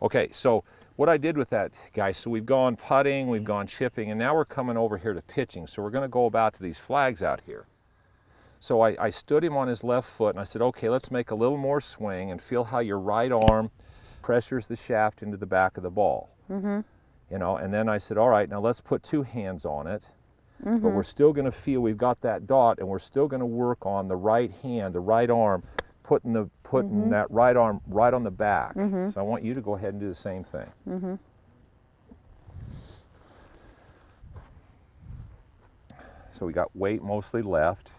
Okay, so what I did with that, guys, so we've gone putting, we've gone chipping, and now we're coming over here to pitching. So we're going to go about to these flags out here. So I stood him on his left foot and I said, okay, let's make a little more swing and feel how your right arm pressures the shaft into the back of the ball. You know, and then I said, all right, now let's put two hands on it. But we're still going to feel we've got that dot, and we're still going to work on the right hand, the right arm, putting that right arm right on the back. So I want you to go ahead and do the same thing. So we got weight mostly left.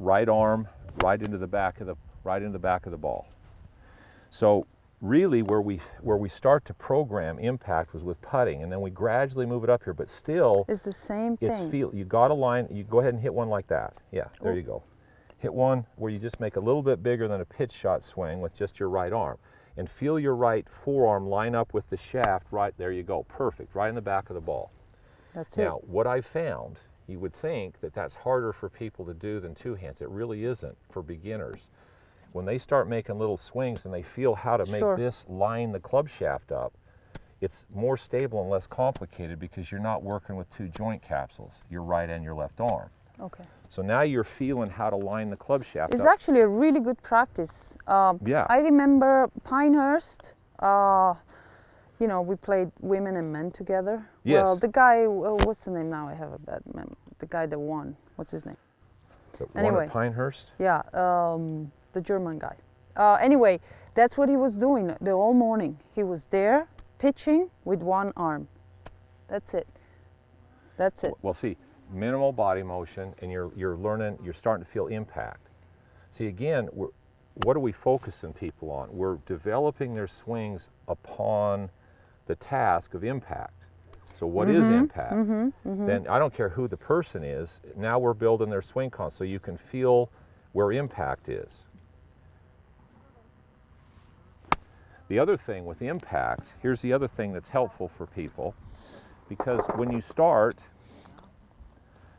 Right arm right into the back of the ball. So really where we start to program impact was with putting, and then we gradually move it up here, but still it's the same thing. You got a line, you go ahead and hit one like that. Yeah, there you go. Hit one where you just make a little bit bigger than a pitch shot swing with just your right arm, and feel your right forearm line up with the shaft. Right there you go, perfect, right in the back of the ball. That's it. Now what I found, you would think that that's harder for people to do than two hands. It really isn't for beginners. When they start making little swings and they feel how to make this line the club shaft up, it's more stable and less complicated because you're not working with two joint capsules, your right and your left arm. Okay. So now you're feeling how to line the club shaft It's up. actually a really good practice. Yeah. I remember Pinehurst, you know, we played women and men together. Yes. Well, the guy, what's the name now? I have a bad memory. The guy that won, what's his name? So Anyway. one at Pinehurst? Yeah, the German guy. Anyway, that's what he was doing the whole morning. He was there pitching with one arm. That's it. That's it. Well, see, minimal body motion, and you're learning, you're starting to feel impact. See, again, what are we focusing people on? We're developing their swings upon the task of impact. So what is impact? Then I don't care who the person is, now we're building their swing con so you can feel where impact is. The other thing with impact, here's the other thing that's helpful for people, because when you start,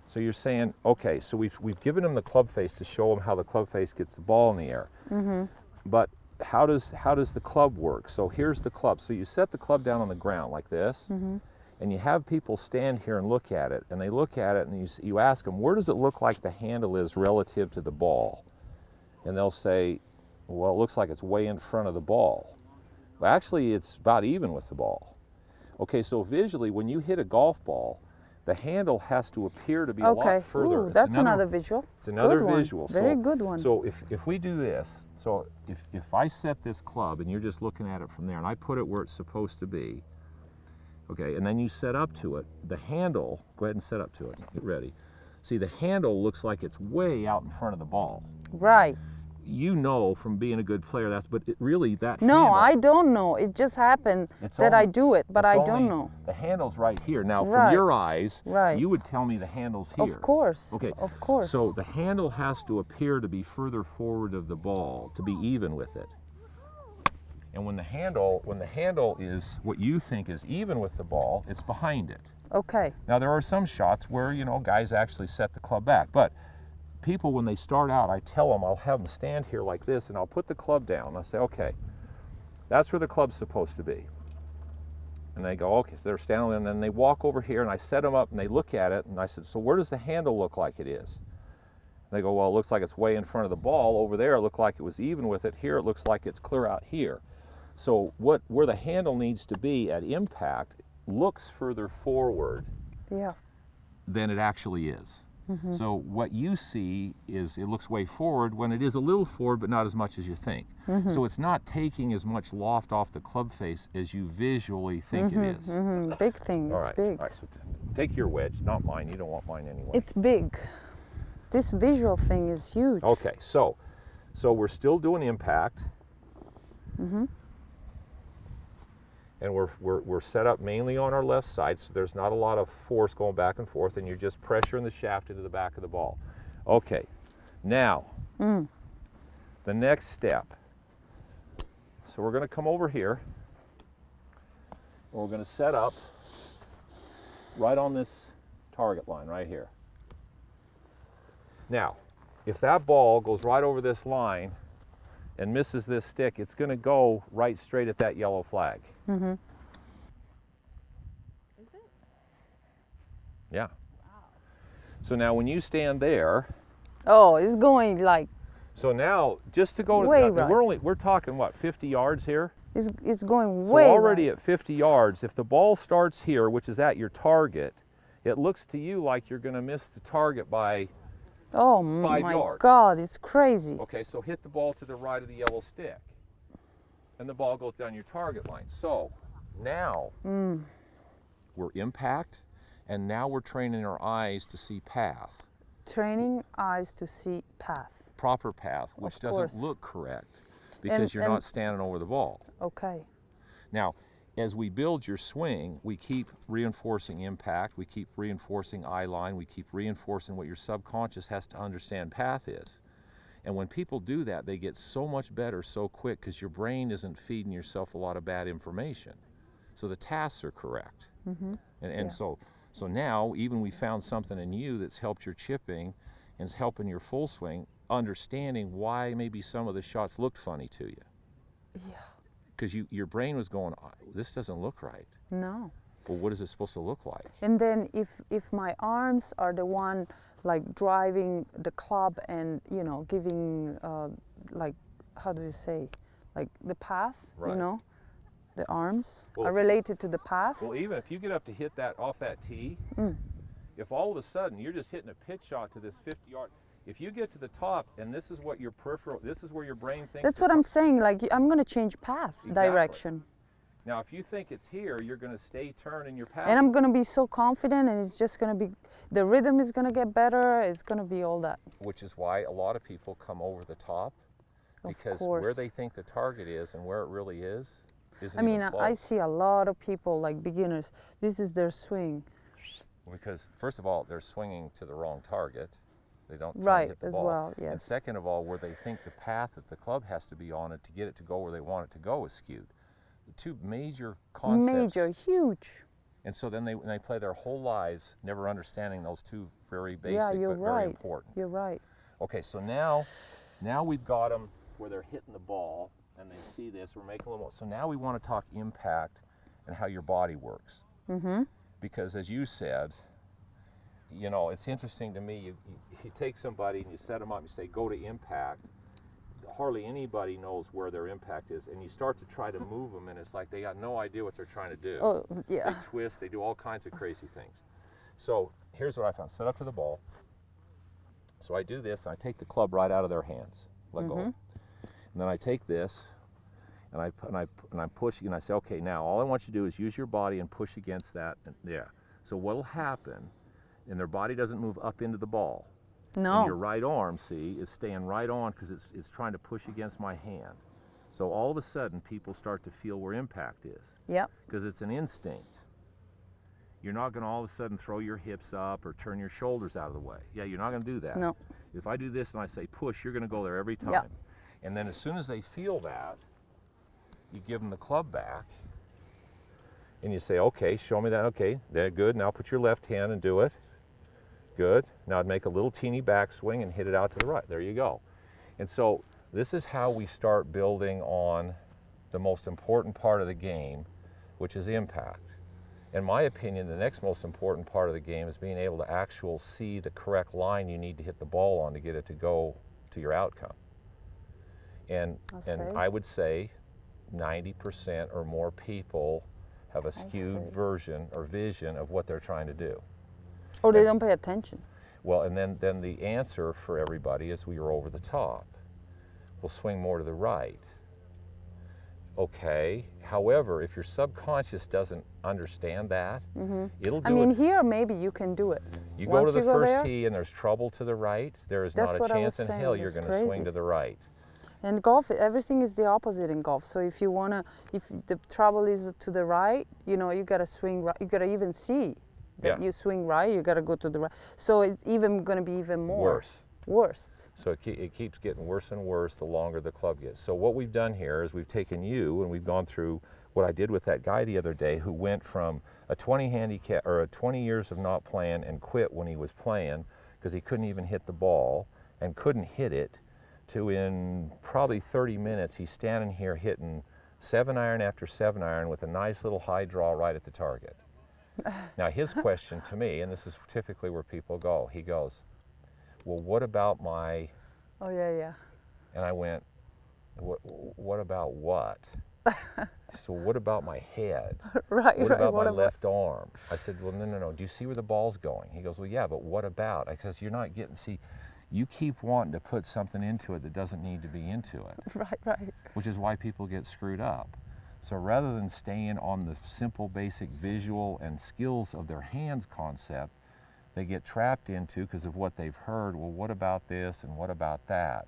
so you're saying, okay, so we've given them the club face to show them how the club face gets the ball in the air. But how does the club work? So here's the club. So you set the club down on the ground like this, and you have people stand here and look at it, and they look at it, and you ask them, where does it look like the handle is relative to the ball? And they'll say, well, it looks like it's way in front of the ball. Well, actually, it's about even with the ball. Okay, so visually, when you hit a golf ball, the handle has to appear to be a lot further. Ooh, that's another visual. It's another good visual. One. Very good one. So if we do this, so if I set this club and you're just looking at it from there, and I put it where it's supposed to be, okay, and then you set up to it, the handle, go ahead and set up to it, get ready. See, the handle looks like it's way out in front of the ball. Right. You know from being a good player, but it really that No, handle, I don't know. It just happened that I do it, but I don't know. The handle's right here. Now, from your eyes, you would tell me the handle's here. Of course. Okay. Of course. So the handle has to appear to be further forward of the ball to be even with it. And when the handle is what you think is even with the ball, it's behind it. Okay. Now there are some shots where, you know, guys actually set the club back, but people, when they start out, I tell them, I'll have them stand here like this, and I'll put the club down. I'll say, okay, that's where the club's supposed to be. And they go, okay, so they're standing there, and then they walk over here, and I set them up, and they look at it, and I said, so where does the handle look like it is? And they go, well, it looks like it's way in front of the ball. Over there, it looked like it was even with it. Here, it looks like it's clear out here. So where the handle needs to be at impact looks further forward than it actually is. So what you see is it looks way forward when it is a little forward, but not as much as you think. So it's not taking as much loft off the club face as you visually think it is. Big thing, it's big. All right, so take your wedge, not mine. You don't want mine anyway. It's big. This visual thing is huge. Okay, so we're still doing impact. And we're set up mainly on our left side, so there's not a lot of force going back and forth, and you're just pressuring the shaft into the back of the ball. Okay, now, the next step. So we're going to come over here, and we're going to set up right on this target line right here. Now, if that ball goes right over this line, and misses this stick, it's going to go right straight at that yellow flag. Mm-hmm. Is it? Yeah. Wow. So now when you stand there, Oh, it's going like, so now just to go to Way the, right. we're talking what, 50 yards here? it's going So way already right. at 50 yards, if the ball starts here, which is at your target, it looks to you like you're going to miss the target by Oh 5 my yards. God, it's crazy. Okay, so hit the ball to the right of the yellow stick, and the ball goes down your target line. So now we're impact, and now we're training our eyes to see path, Training eyes to see path. proper path, which Of doesn't course. look correct because you're not standing over the ball. Okay. Now, as we build your swing, we keep reinforcing impact, we keep reinforcing eye line, we keep reinforcing what your subconscious has to understand path is. And when people do that, they get so much better so quick because your brain isn't feeding yourself a lot of bad information. So the tasks are correct. Mm-hmm. And Yeah. so now, even we found something in you that's helped your chipping and is helping your full swing, understanding why maybe some of the shots looked funny to you. Yeah. Because your brain was going, this doesn't look right. No. Well, what is it supposed to look like? And then if my arms are the one like driving the club and giving like, how do you say, like the path, Right. the arms Well, are related to the path. Well, even if you get up to hit that off that tee, if all of a sudden you're just hitting a pitch shot to this 50-yard, if you get to the top and this is what your peripheral, this is where your brain thinks. That's what I'm saying. Like I'm gonna change path Exactly. direction, Now, if you think it's here, you're going to stay turning your path. and I'm gonna be so confident, and it's just gonna be, the rhythm is gonna get better. It's gonna be all that. Which is why a lot of people come over the top, Of because course. where they think the target is and where it really is isn't I mean, even I close. see a lot of people like beginners. This is their swing. Because first of all, they're swinging to the wrong target. They don't try to Right, hit the as ball. well, And yes. second of all, where they think the path that the club has to be on it to get it to go where they want it to go is skewed. The two major concepts. Major, huge. And so then they play their whole lives never understanding those two very basic Yeah, you're but right. very important. You're right. Okay, so now we've got them where they're hitting the ball and they see this. We're making a little more. So now we want to talk impact and how your body works. Mm-hmm. Because as you said, it's interesting to me, you take somebody and you set them up, you say, go to impact. Hardly anybody knows where their impact is. And you start to try to move them and it's like they got no idea what they're trying to do. Oh, yeah. They twist, they do all kinds of crazy things. So here's what I found. Set up to the ball. So I do this, and I take the club right out of their hands. Let go. And then I take this, and I push, and I say, okay, now all I want you to do is use your body and push against that. And there. So what'll happen, and their body doesn't move up into the ball. No. And your right arm, see, is staying right on because it's trying to push against my hand. So all of a sudden, people start to feel where impact is. Yep. Because it's an instinct. You're not going to all of a sudden throw your hips up or turn your shoulders out of the way. Yeah, you're not going to do that. No. If I do this and I say push, you're going to go there every time. Yeah. And then as soon as they feel that, you give them the club back and you say, okay, show me that. Okay, they're good. Now put your left hand and do it. Good. Now I'd make a little teeny backswing and hit it out to the right. There you go. And so this is how we start building on the most important part of the game, which is impact. In my opinion, the next most important part of the game is being able to actually see the correct line you need to hit the ball on to get it to go to your outcome. And I would say 90% or more people have a skewed version or vision of what they're trying to do. Or they don't pay attention. Well, and then the answer for everybody is we are over the top. We'll swing more to the right. Okay. However, if your subconscious doesn't understand that, it'll do I mean, it. here maybe you can do it. You Once go to the you go first there, tee and there's trouble to the right, there is That's not a what I was chance in saying, hell you're it's going to swing crazy. to the right. And golf, everything is the opposite in golf. So if you wanna, if the trouble is to the right, you gotta swing right. You gotta even see that Yeah. you swing right. You gotta go to the right. So it's even gonna be even more worse. So it keeps getting worse and worse the longer the club gets. So what we've done here is we've taken you and we've gone through what I did with that guy the other day who went from a 20 handicap or a 20 years of not playing and quit when he was playing because he couldn't even hit the ball and couldn't hit it, to in probably 30 minutes, he's standing here hitting 7-iron after 7-iron with a nice little high draw right at the target. Now his question to me, and this is typically where people go, he goes, well, what about my... Oh, yeah, yeah. And I went, what about what? So what about my head? Right, What right. about my left arm? I said, well, no. Do you see where the ball's going? He goes, well, yeah, but what about? Because you're not getting, see, you keep wanting to put something into it that doesn't need to be into it. Right, right. Which is why people get screwed up. So rather than staying on the simple, basic visual and skills of their hands concept, they get trapped into, because of what they've heard, well, what about this and what about that?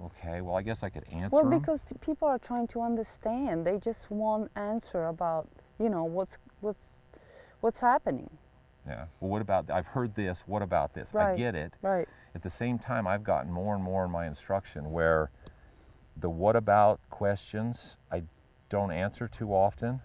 Okay, well, I guess I could answer Well, them. because people are trying to understand. They just want answer about, you know, what's happening. Yeah. Well, what about, I've heard this, what about this? Right. I get it. Right. At the same time, I've gotten more and more in my instruction where the what about questions I don't answer too often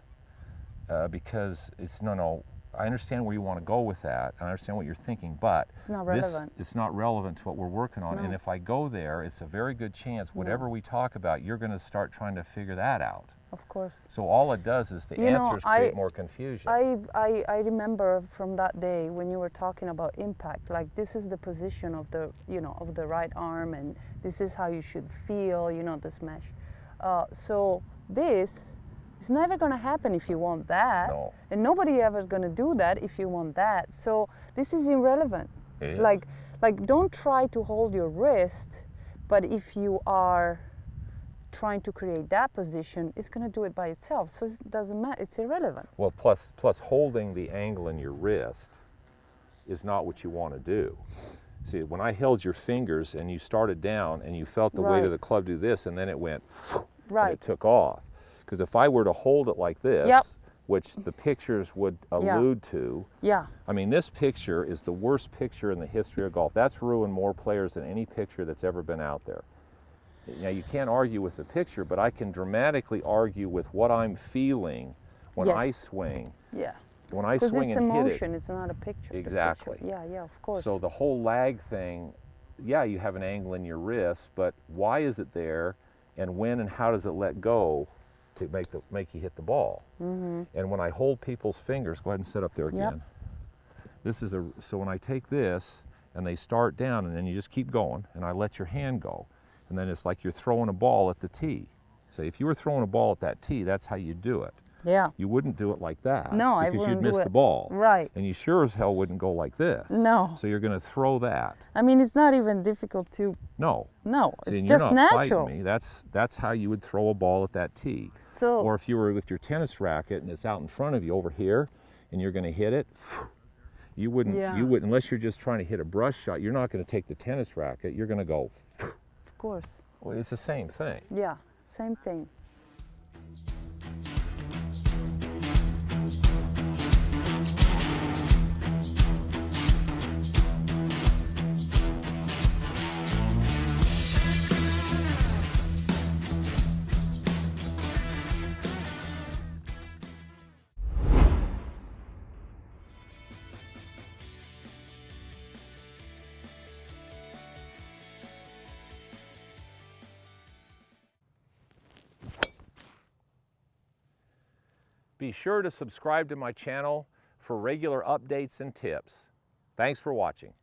because it's no, I understand where you want to go with that. I understand what you're thinking, but It's not relevant. it's not relevant to what we're working on. No. And if I go there, it's a very good chance whatever we talk about, you're going to start trying to figure that out. Of course. So all it does is the answers create more confusion. I remember from that day when you were talking about impact, like this is the position of the, you know, of the right arm, and this is how you should feel, you know, the smash. So this is never going to happen if you want that. No. And nobody ever is going to do that if you want that. So this is irrelevant. It is. Like don't try to hold your wrist, but if you are trying to create that position, it's going to do it by itself. So it doesn't matter. It's irrelevant. Well, plus holding the angle in your wrist is not what you want to do. See, when I held your fingers and you started down and you felt the weight of the club do this, and then it went, and it took off. Because if I were to hold it like this, which the pictures would allude to, I mean, this picture is the worst picture in the history of golf. That's ruined more players than any picture that's ever been out there. Now, you can't argue with the picture, but I can dramatically argue with what I'm feeling when I swing. Yeah. When I swing and hit it. Because it's emotion, it's not a picture. Exactly. Yeah, of course. So the whole lag thing, yeah, you have an angle in your wrist, but why is it there, and when and how does it let go to make you hit the ball? And when I hold people's fingers, go ahead and sit up there again. This is so when I take this and they start down, and then you just keep going, and I let your hand go. And then it's like you're throwing a ball at the tee. So if you were throwing a ball at that tee, that's how you do it. Yeah. You wouldn't do it like that. No, I wouldn't because you'd do miss it. the ball. Right. And you sure as hell wouldn't go like this. No. So you're going to throw that. I mean, it's not even difficult to. No. No, See, it's and just you're not natural. Fighting me. That's how you would throw a ball at that tee. So. Or if you were with your tennis racket and it's out in front of you over here, and you're going to hit it. You wouldn't. You wouldn't, unless you're just trying to hit a brush shot. You're not going to take the tennis racket. You're going to go. Of course. Well, it's the same thing. Yeah, same thing. Be sure to subscribe to my channel for regular updates and tips. Thanks for watching.